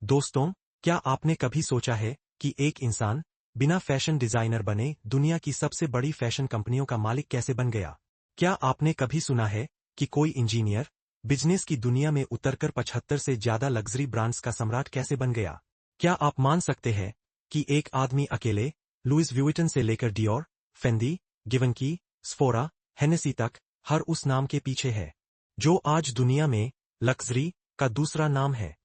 दोस्तों, क्या आपने कभी सोचा है कि एक इंसान बिना फैशन डिजाइनर बने दुनिया की सबसे बड़ी फैशन कंपनियों का मालिक कैसे बन गया? क्या आपने कभी सुना है कि कोई इंजीनियर बिजनेस की दुनिया में उतरकर 75 से ज्यादा लग्जरी ब्रांड्स का सम्राट कैसे बन गया? क्या आप मान सकते हैं कि एक आदमी अकेले लुइस व्यूइटन से लेकर डियोर, फेंडी, गिवेंकी, स्फोरा, हेनेसी तक हर उस नाम के पीछे है जो आज दुनिया में लग्जरी का दूसरा नाम है?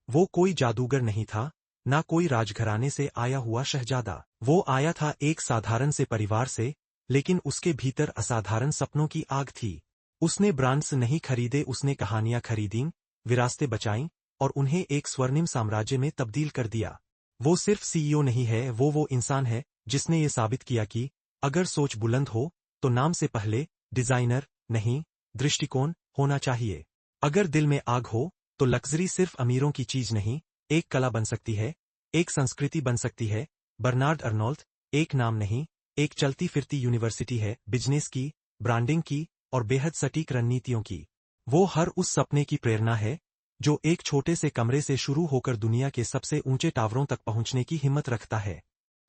वो कोई जादूगर नहीं था, ना कोई राजघराने से आया हुआ शहजादा। वो आया था एक साधारण से परिवार से, लेकिन उसके भीतर असाधारण सपनों की आग थी। उसने ब्रांड्स नहीं खरीदे, उसने कहानियां खरीदीं, विरासतें बचाईं और उन्हें एक स्वर्णिम साम्राज्य में तब्दील कर दिया। वो सिर्फ सीईओ नहीं है, वो इंसान है जिसने ये साबित किया कि अगर सोच बुलंद हो तो नाम से पहले डिजाइनर नहीं, दृष्टिकोण होना चाहिए। अगर दिल में आग हो तो लग्जरी सिर्फ अमीरों की चीज नहीं, एक कला बन सकती है, एक संस्कृति बन सकती है। बर्नार्ड अर्नोल्ट एक नाम नहीं, एक चलती फिरती यूनिवर्सिटी है, बिजनेस की, ब्रांडिंग की और बेहद सटीक रणनीतियों की। वो हर उस सपने की प्रेरणा है जो एक छोटे से कमरे से शुरू होकर दुनिया के सबसे ऊंचे टावरों तक पहुंचने की हिम्मत रखता है।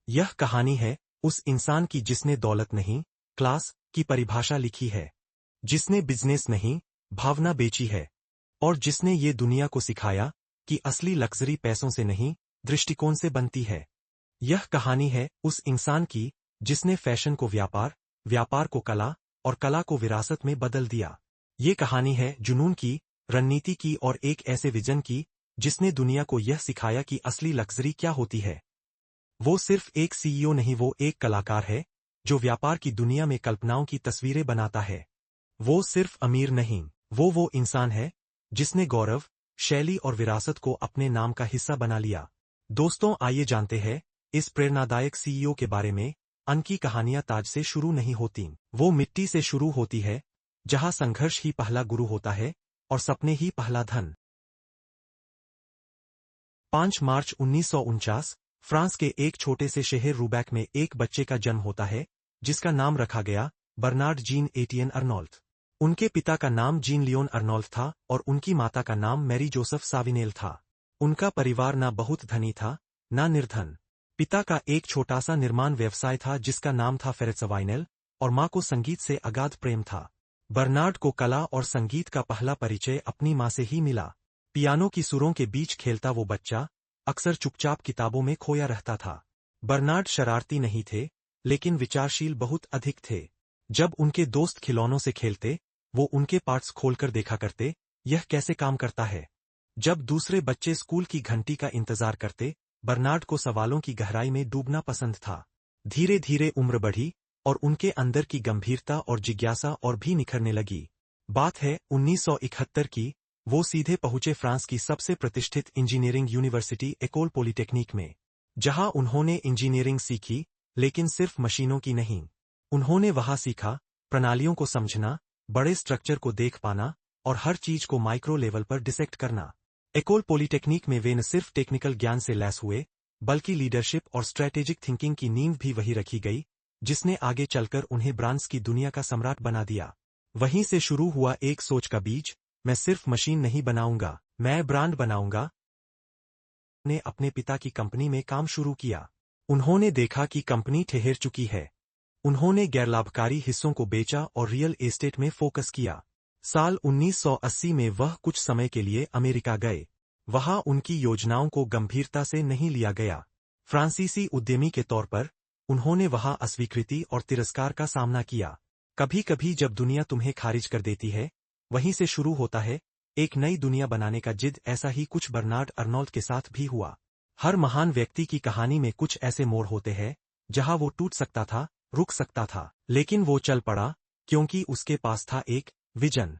यह कहानी है उस इंसान की जिसने दौलत नहीं, क्लास की परिभाषा लिखी है, जिसने बिजनेस नहीं, भावना बेची है और जिसने ये दुनिया को सिखाया कि असली लग्जरी पैसों से नहीं, दृष्टिकोण से बनती है। यह कहानी है उस इंसान की जिसने फैशन को व्यापार, व्यापार को कला और कला को विरासत में बदल दिया। ये कहानी है जुनून की, रणनीति की और एक ऐसे विजन की जिसने दुनिया को यह सिखाया कि असली लग्जरी क्या होती है। वो सिर्फ एक सीईओ नहीं, वो एक कलाकार है जो व्यापार की दुनिया में कल्पनाओं की तस्वीरें बनाता है। वो सिर्फ अमीर नहीं, वो इंसान है जिसने गौरव, शैली और विरासत को अपने नाम का हिस्सा बना लिया। दोस्तों, आइए जानते हैं इस प्रेरणादायक सीईओ के बारे में। उनकी कहानियां ताज से शुरू नहीं होती, वो मिट्टी से शुरू होती है, जहां संघर्ष ही पहला गुरु होता है और सपने ही पहला धन। 5 मार्च 1949 फ्रांस के एक छोटे से शहर रूबैक में एक बच्चे का जन्म होता है जिसका नाम रखा गया बर्नार्ड जीन एटियन अर्नोल्ट। उनके पिता का नाम जीन लियोन अर्नोल्ट था और उनकी माता का नाम मैरी जोसेफ साविनेल था। उनका परिवार ना बहुत धनी था, ना निर्धन। पिता का एक छोटा सा निर्माण व्यवसाय था जिसका नाम था फेरेट्सवाइनेल और मां को संगीत से अगाध प्रेम था। बर्नार्ड को कला और संगीत का पहला परिचय अपनी मां से ही मिला। पियानो की सुरों के बीच खेलता वो बच्चा अक्सर चुपचाप किताबों में खोया रहता था। बर्नार्ड शरारती नहीं थे, लेकिन विचारशील बहुत अधिक थे। जब उनके दोस्त खिलौनों से खेलते, वो उनके पार्ट्स खोलकर देखा करते, यह कैसे काम करता है। जब दूसरे बच्चे स्कूल की घंटी का इंतजार करते, बर्नार्ड को सवालों की गहराई में डूबना पसंद था। धीरे धीरे उम्र बढ़ी और उनके अंदर की गंभीरता और जिज्ञासा और भी निखरने लगी। बात है 1971 की। वो सीधे पहुंचे फ्रांस की सबसे प्रतिष्ठित इंजीनियरिंग यूनिवर्सिटी एकोल पॉलिटेक्निक में, जहां उन्होंने इंजीनियरिंग सीखी, लेकिन सिर्फ मशीनों की नहीं। उन्होंने वहां सीखा प्रणालियों को समझना, बड़े स्ट्रक्चर को देख पाना और हर चीज को माइक्रो लेवल पर डिसेक्ट करना। एकोल पॉलिटेक्निक में वे न सिर्फ टेक्निकल ज्ञान से लैस हुए, बल्कि लीडरशिप और स्ट्रैटेजिक थिंकिंग की नींव भी वही रखी गई, जिसने आगे चलकर उन्हें ब्रांड्स की दुनिया का सम्राट बना दिया। वहीं से शुरू हुआ एक सोच का बीज, मैं सिर्फ मशीन नहीं बनाऊंगा, मैं ब्रांड बनाऊंगा। ने अपने पिता की कंपनी में काम शुरू किया। उन्होंने देखा कि कंपनी ठहर चुकी है। उन्होंने गैरलाभकारी हिस्सों को बेचा और रियल एस्टेट में फोकस किया। साल 1980 में वह कुछ समय के लिए अमेरिका गए। वहां उनकी योजनाओं को गंभीरता से नहीं लिया गया। फ्रांसीसी उद्यमी के तौर पर उन्होंने वहां अस्वीकृति और तिरस्कार का सामना किया। कभी कभी जब दुनिया तुम्हें खारिज कर देती है, वहीं से शुरू होता है एक नई दुनिया बनाने का जिद। ऐसा ही कुछ बर्नार्ड अर्नोल्ट के साथ भी हुआ। हर महान व्यक्ति की कहानी में कुछ ऐसे मोड़ होते हैं जहां वो टूट सकता था, रुक सकता था, लेकिन वो चल पड़ा क्योंकि उसके पास था एक विजन।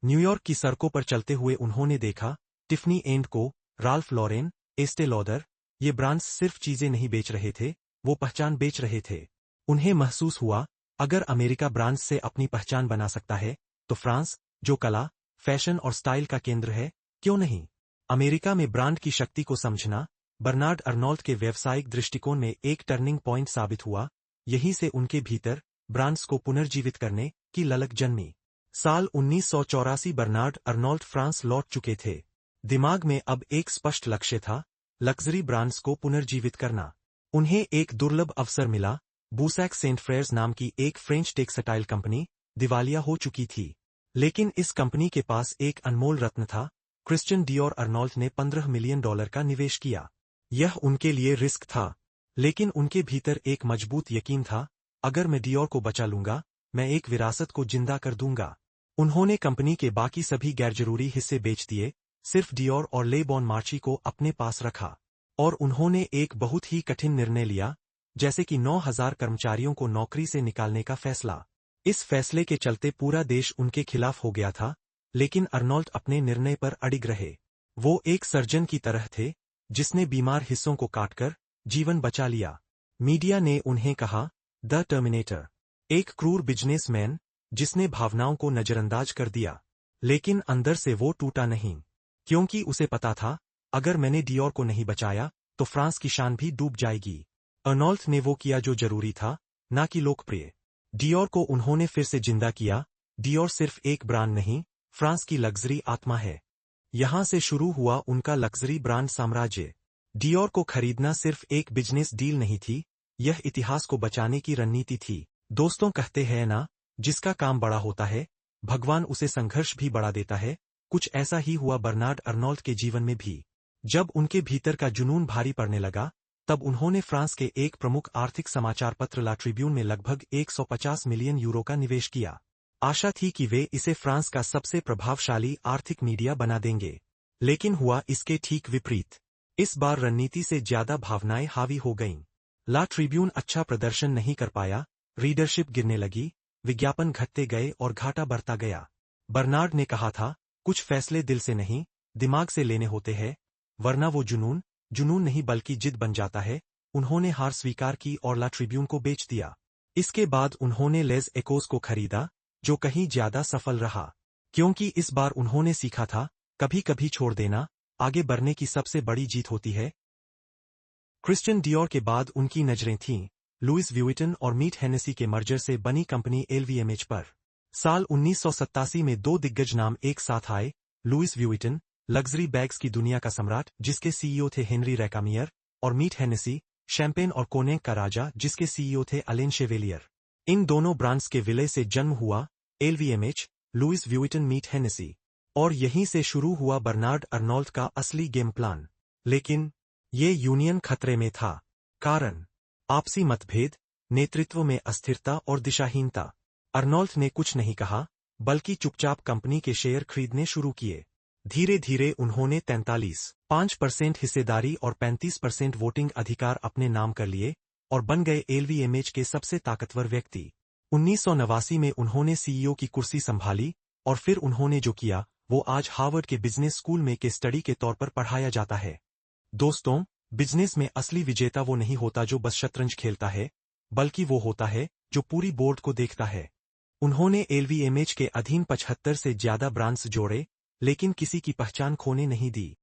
न्यूयॉर्क की सड़कों पर चलते हुए उन्होंने देखा टिफनी एंड को, राल्फ लॉरेन, एस्टे लॉडर। ये ब्रांड्स सिर्फ चीजें नहीं बेच रहे थे, वो पहचान बेच रहे थे। उन्हें महसूस हुआ, अगर अमेरिका ब्रांड्स से अपनी पहचान बना सकता है, तो फ्रांस, जो कला, फैशन और स्टाइल का केंद्र है, क्यों नहीं। अमेरिका में ब्रांड की शक्ति को समझना बर्नार्ड अर्नोल्ट के व्यावसायिक दृष्टिकोण में एक टर्निंग पॉइंट साबित हुआ। यहीं से उनके भीतर ब्रांड्स को पुनर्जीवित करने की ललक जन्मी। साल 1984 बर्नार्ड अर्नोल्ट फ्रांस लौट चुके थे। दिमाग में अब एक स्पष्ट लक्ष्य था, लग्जरी ब्रांड्स को पुनर्जीवित करना। उन्हें एक दुर्लभ अवसर मिला, बूसैक सेंट फ्रेयर्स नाम की एक फ्रेंच टेक्सटाइल कंपनी दिवालिया हो चुकी थी। लेकिन इस कंपनी के पास एक अनमोल रत्न था। क्रिश्चियन डियोर अर्नोल्ट ने $15 मिलियन का निवेश किया। यह उनके लिए रिस्क था, लेकिन उनके भीतर एक मजबूत यकीन था, अगर मैं डियोर को बचा लूंगा, मैं एक विरासत को जिंदा कर दूंगा। उन्होंने कंपनी के बाकी सभी गैरजरूरी हिस्से बेच दिए, सिर्फ डियोर और ले बॉन मार्ची को अपने पास रखा। और उन्होंने एक बहुत ही कठिन निर्णय लिया, जैसे कि 9,000 कर्मचारियों को नौकरी से निकालने का फैसला। इस फैसले के चलते पूरा देश उनके खिलाफ हो गया था, लेकिन अर्नोल्ट अपने निर्णय पर अडिग रहे। वो एक सर्जन की तरह थे, जिसने बीमार हिस्सों को काटकर जीवन बचा लिया। मीडिया ने उन्हें कहा, द टर्मिनेटर, एक क्रूर बिजनेसमैन जिसने भावनाओं को नजरअंदाज कर दिया। लेकिन अंदर से वो टूटा नहीं, क्योंकि उसे पता था, अगर मैंने डियोर को नहीं बचाया, तो फ्रांस की शान भी डूब जाएगी। अर्नोल्ट ने वो किया जो जरूरी था, ना कि लोकप्रिय। डियोर को उन्होंने फिर से जिंदा किया। डियोर सिर्फ एक ब्रांड नहीं, फ्रांस की लग्जरी आत्मा है। यहां से शुरू हुआ उनका लग्जरी ब्रांड साम्राज्य। डियोर को खरीदना सिर्फ एक बिजनेस डील नहीं थी, यह इतिहास को बचाने की रणनीति थी। दोस्तों, कहते हैं ना, जिसका काम बड़ा होता है, भगवान उसे संघर्ष भी बढ़ा देता है। कुछ ऐसा ही हुआ बर्नार्ड अर्नोल्ट के जीवन में भी। जब उनके भीतर का जुनून भारी पड़ने लगा, तब उन्होंने फ्रांस के एक प्रमुख आर्थिक समाचार पत्र ला ट्रिब्यून में लगभग 150 मिलियन यूरो का निवेश किया। आशा थी कि वे इसे फ्रांस का सबसे प्रभावशाली आर्थिक मीडिया बना देंगे। लेकिन हुआ इसके ठीक विपरीत। इस बार रणनीति से ज्यादा भावनाएं हावी हो गईं। ला ट्रिब्यून अच्छा प्रदर्शन नहीं कर पाया, रीडरशिप गिरने लगी, विज्ञापन घटते गए और घाटा बढ़ता गया। बर्नार्ड ने कहा था, कुछ फैसले दिल से नहीं, दिमाग से लेने होते हैं, वरना वो जुनून नहीं बल्कि जिद बन जाता है। उन्होंने हार स्वीकार की और ला ट्रिब्यून को बेच दिया। इसके बाद उन्होंने लेज एकोस को खरीदा, जो कहीं ज्यादा सफल रहा, क्योंकि इस बार उन्होंने सीखा था, कभी कभी छोड़ देना आगे बढ़ने की सबसे बड़ी जीत होती है। क्रिश्चियन डियोर के बाद उनकी नजरें थीं लुइस व्यूइटन और मीट हेनेसी के मर्जर से बनी कंपनी एलवीएमएच पर। साल 1987 में दो दिग्गज नाम एक साथ आए। लुइस व्यूइटन, लग्जरी बैग्स की दुनिया का सम्राट, जिसके सीईओ थे हेनरी रैकामियर, और मीट हेनेसी, शैंपेन और कोनेक का राजा, जिसके सीईओ थे अलेन शेवेलियर। इन दोनों ब्रांड्स के विलय से जन्म हुआ एलवीएमएच, लुइस व्यूइटन मीट हेनेसी। और यहीं से शुरू हुआ बर्नार्ड अर्नोल्ट का असली गेम प्लान। लेकिन ये यूनियन खतरे में था। कारण आपसी मतभेद, नेतृत्व में अस्थिरता और दिशाहीनता। अर्नोल्ट ने कुछ नहीं कहा, बल्कि चुपचाप कंपनी के शेयर खरीदने शुरू किए। धीरे धीरे उन्होंने 43.5% हिस्सेदारी और 35% वोटिंग अधिकार अपने नाम कर लिए और बन गए एलवीएमएच के सबसे ताकतवर व्यक्ति। 1989 में उन्होंने सीईओ की कुर्सी संभाली और फिर उन्होंने जो किया, वो आज हार्वर्ड के बिजनेस स्कूल में केस स्टडी के तौर पर पढ़ाया जाता है। दोस्तों, बिजनेस में असली विजेता वो नहीं होता जो बस शतरंज खेलता है, बल्कि वो होता है जो पूरी बोर्ड को देखता है। उन्होंने एलवीएमएच के अधीन 75 से ज्यादा ब्रांड्स जोड़े, लेकिन किसी की पहचान खोने नहीं दी।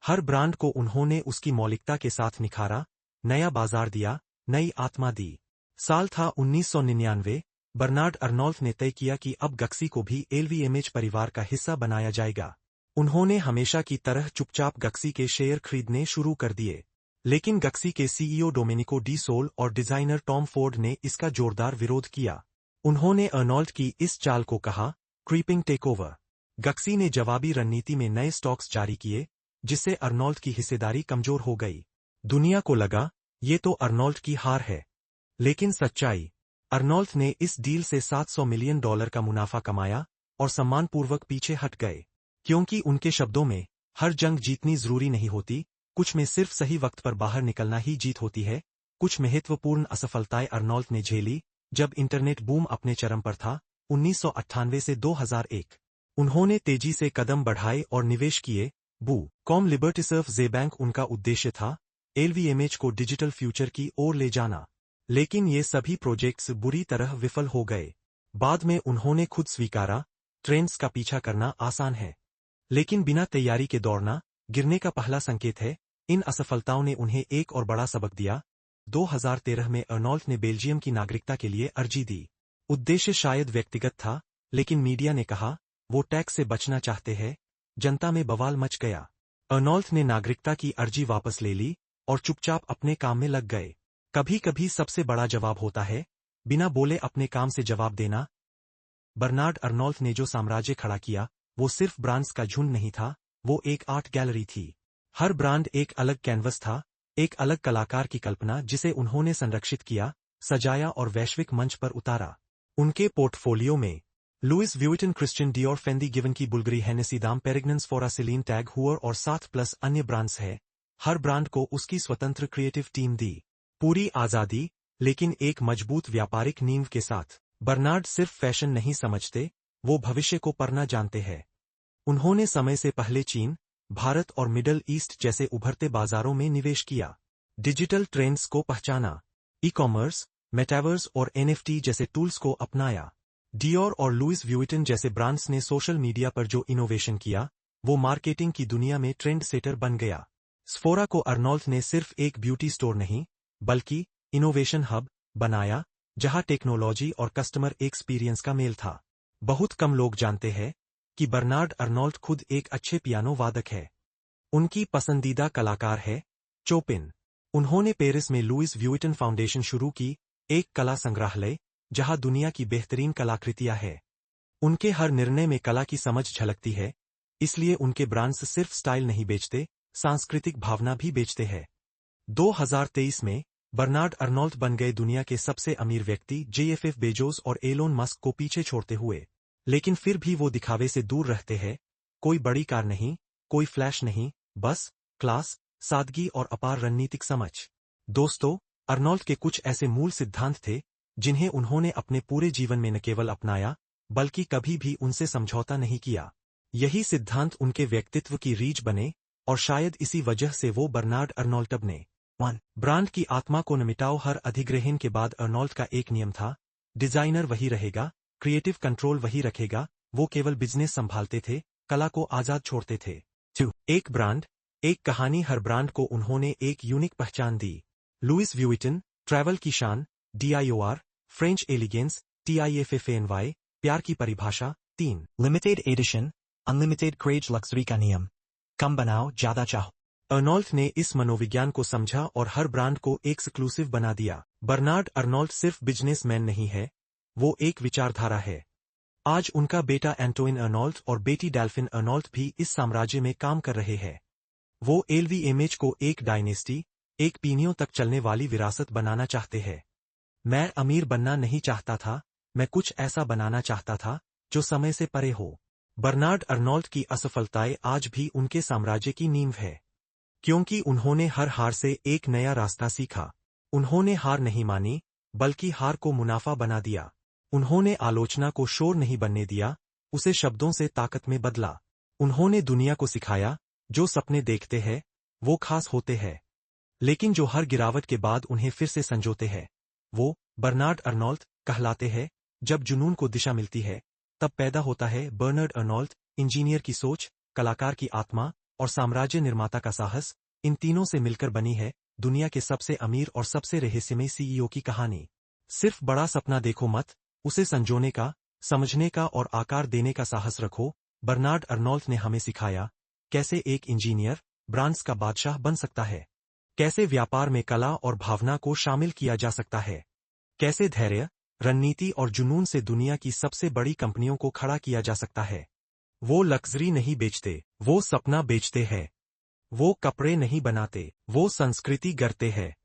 हर ब्रांड को उन्होंने उसकी मौलिकता के साथ निखारा, नया बाजार दिया, नई आत्मा दी। साल था 1999। बर्नार्ड अर्नोल्ट ने तय किया कि अब गक्सी को भी एलवीएमएच परिवार का हिस्सा बनाया जाएगा। उन्होंने हमेशा की तरह चुपचाप गक्सी के शेयर खरीदने शुरू कर दिए। लेकिन गक्सी के सीईओ डोमेनिको डी सोल और डिजाइनर टॉम फोर्ड ने इसका जोरदार विरोध किया। उन्होंने अर्नोल्ट की इस चाल को कहा, क्रीपिंग टेकओवर। गक्सी ने जवाबी रणनीति में नए स्टॉक्स जारी किए, जिससे अर्नोल्ट की हिस्सेदारी कमजोर हो गई। दुनिया को लगा, ये तो अर्नोल्ट की हार है। लेकिन सच्चाई, अर्नोल्ट ने इस डील से $700 मिलियन का मुनाफा कमाया और सम्मानपूर्वक पीछे हट गए। क्योंकि उनके शब्दों में, हर जंग जीतनी जरूरी नहीं होती, कुछ में सिर्फ सही वक्त पर बाहर निकलना ही जीत होती है। कुछ महत्वपूर्ण असफलताएं अर्नोल्ट ने झेली जब इंटरनेट बूम अपने चरम पर था, 1998 से 2001। उन्होंने तेजी से कदम बढ़ाए और निवेश किए। कॉम लिबर्टीसर्फ ज़ेबैंक उनका उद्देश्य था, एलवीएमएच को डिजिटल फ्यूचर की ओर ले जाना। लेकिन ये सभी प्रोजेक्ट्स बुरी तरह विफल हो गए। बाद में उन्होंने खुद स्वीकारा, ट्रेंड्स का पीछा करना आसान है, लेकिन बिना तैयारी के दौड़ना गिरने का पहला संकेत है। इन असफलताओं ने उन्हें एक और बड़ा सबक दिया। 2013 में अर्नोल्ट ने बेल्जियम की नागरिकता के लिए अर्जी दी। उद्देश्य शायद व्यक्तिगत था, लेकिन मीडिया ने कहा, वो टैक्स से बचना चाहते हैं। जनता में बवाल मच गया। अर्नोल्ट ने नागरिकता की अर्जी वापस ले ली और चुपचाप अपने काम में लग गए। कभी कभी सबसे बड़ा जवाब होता है बिना बोले अपने काम से जवाब देना। बर्नार्ड अर्नोल्ट ने जो साम्राज्य खड़ा किया वो सिर्फ ब्रांड्स का झुंड नहीं था, वो एक आर्ट गैलरी थी। हर ब्रांड एक अलग कैनवस था, एक अलग कलाकार की कल्पना जिसे उन्होंने संरक्षित किया, सजाया और वैश्विक मंच पर उतारा। उनके पोर्टफोलियो में लुइस व्यूइटन, क्रिश्चियन डियोर, फेंदी गिवन की बुल्गरी, हेनेसी, दाम पेरिग्नन्स, फोरा, सिलीन, टैग हुअर और 7+ अन्य ब्रांड्स है। हर ब्रांड को उसकी स्वतंत्र क्रिएटिव टीम दी, पूरी आजादी, लेकिन एक मजबूत व्यापारिक नींव के साथ। बर्नार्ड सिर्फ फैशन नहीं समझते, वो भविष्य को पढ़ना जानते हैं। उन्होंने समय से पहले चीन, भारत और मिडल ईस्ट जैसे उभरते बाजारों में निवेश किया, डिजिटल ट्रेंड्स को पहचाना, ई-कॉमर्स, मेटावर्स और NFT जैसे टूल्स को अपनाया। डियोर और लुइस व्यूइटन जैसे ब्रांड्स ने सोशल मीडिया पर जो इनोवेशन किया, वो मार्केटिंग की दुनिया में ट्रेंड सेटर बन गया। स्फोरा को अर्नोल्ट ने सिर्फ एक ब्यूटी स्टोर नहीं, बल्कि इनोवेशन हब बनाया, जहां टेक्नोलॉजी और कस्टमर एक्सपीरियंस का मेल था। बहुत कम लोग जानते हैं कि बर्नार्ड अर्नोल्ट खुद एक अच्छे पियानो वादक है। उनकी पसंदीदा कलाकार है चोपिन। उन्होंने पेरिस में लुइस व्यूइटन फाउंडेशन शुरू की, एक कला संग्रहालय जहां दुनिया की बेहतरीन कलाकृतियां हैं। उनके हर निर्णय में कला की समझ झलकती है, इसलिए उनके ब्रांड्स सिर्फ स्टाइल नहीं बेचते, सांस्कृतिक भावना भी बेचते हैं। 2023 में बर्नार्ड अर्नोल्ट बन गए दुनिया के सबसे अमीर व्यक्ति, जेफ बेजोस और एलोन मस्क को पीछे छोड़ते हुए। लेकिन फिर भी वो दिखावे से दूर रहते हैं। कोई बड़ी कार नहीं, कोई फ्लैश नहीं, बस क्लास, सादगी और अपार रणनीतिक समझ। दोस्तों, अर्नोल्ट के कुछ ऐसे मूल सिद्धांत थे जिन्हें उन्होंने अपने पूरे जीवन में न केवल अपनाया, बल्कि कभी भी उनसे समझौता नहीं किया। यही सिद्धांत उनके व्यक्तित्व की रीढ़ बने और शायद इसी वजह से वो बर्नार्ड अर्नोल्ट बने। 1. ब्रांड की आत्मा को न मिटाओ। हर अधिग्रहण के बाद अर्नोल्ट का एक नियम था, डिजाइनर वही रहेगा, क्रिएटिव कंट्रोल वही रखेगा। वो केवल बिजनेस संभालते थे, कला को आजाद छोड़ते थे। 2. एक ब्रांड, एक कहानी। हर ब्रांड को उन्होंने एक यूनिक पहचान दी। लुइस व्यूइटन, ट्रैवल की शान, DIOR, फ्रेंच एलिगेंस, TIFFANY, प्यार की परिभाषा। 3. Limited edition, unlimited craze, luxury का नियम, कम बनाओ ज्यादा चाहो। अर्नोल्ट ने इस मनोविज्ञान को समझा और हर ब्रांड को एक्सक्लूसिव बना दिया। बर्नार्ड अर्नोल्ट सिर्फ बिजनेसमैन नहीं है, वो एक विचारधारा है। आज उनका बेटा एंटोइन अर्नोल्ट और बेटी डेल्फिन अर्नोल्ट भी इस साम्राज्य में काम कर रहे हैं। वो LVMH को एक डायनेस्टी, एक पीढ़ियों तक चलने वाली विरासत बनाना चाहते हैं। मैं अमीर बनना नहीं चाहता था, मैं कुछ ऐसा बनाना चाहता था जो समय से परे हो। बर्नार्ड अर्नोल्ट की असफलताएं आज भी उनके साम्राज्य की नींव है, क्योंकि उन्होंने हर हार से एक नया रास्ता सीखा। उन्होंने हार नहीं मानी, बल्कि हार को मुनाफा बना दिया। उन्होंने आलोचना को शोर नहीं बनने दिया, उसे शब्दों से ताकत में बदला। उन्होंने दुनिया को सिखाया, जो सपने देखते हैं वो खास होते हैं, लेकिन जो हर गिरावट के बाद उन्हें फिर से संजोते हैं, वो बर्नार्ड अर्नोल्ट कहलाते हैं। जब जुनून को दिशा मिलती है, तब पैदा होता है बर्नार्ड अर्नोल्ट। इंजीनियर की सोच, कलाकार की आत्मा और साम्राज्य निर्माता का साहस, इन तीनों से मिलकर बनी है दुनिया के सबसे अमीर और सबसे रहस्यमय CEO की कहानी। सिर्फ बड़ा सपना देखो मत, उसे संजोने का, समझने का और आकार देने का साहस रखो। बर्नार्ड अर्नोल्ट ने हमें सिखाया कैसे एक इंजीनियर ब्रांड्स का बादशाह बन सकता है, कैसे व्यापार में कला और भावना को शामिल किया जा सकता है, कैसे धैर्य, रणनीति और जुनून से दुनिया की सबसे बड़ी कंपनियों को खड़ा किया जा सकता है। वो लग्जरी नहीं बेचते, वो सपना बेचते हैं। वो कपड़े नहीं बनाते, वो संस्कृति गढ़ते हैं।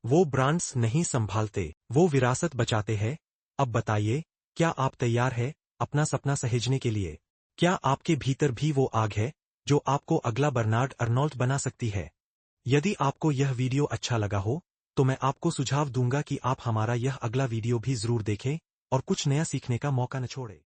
वो ब्रांड्स नहीं संभालते, वो विरासत बचाते हैं। अब बताइए, क्या आप तैयार हैं अपना सपना सहेजने के लिए? क्या आपके भीतर भी वो आग है जो आपको अगला बर्नार्ड अर्नोल्ट बना सकती है? यदि आपको यह वीडियो अच्छा लगा हो, तो मैं आपको सुझाव दूंगा कि आप हमारा यह अगला वीडियो भी जरूर देखें और कुछ नया सीखने का मौका न छोड़ें।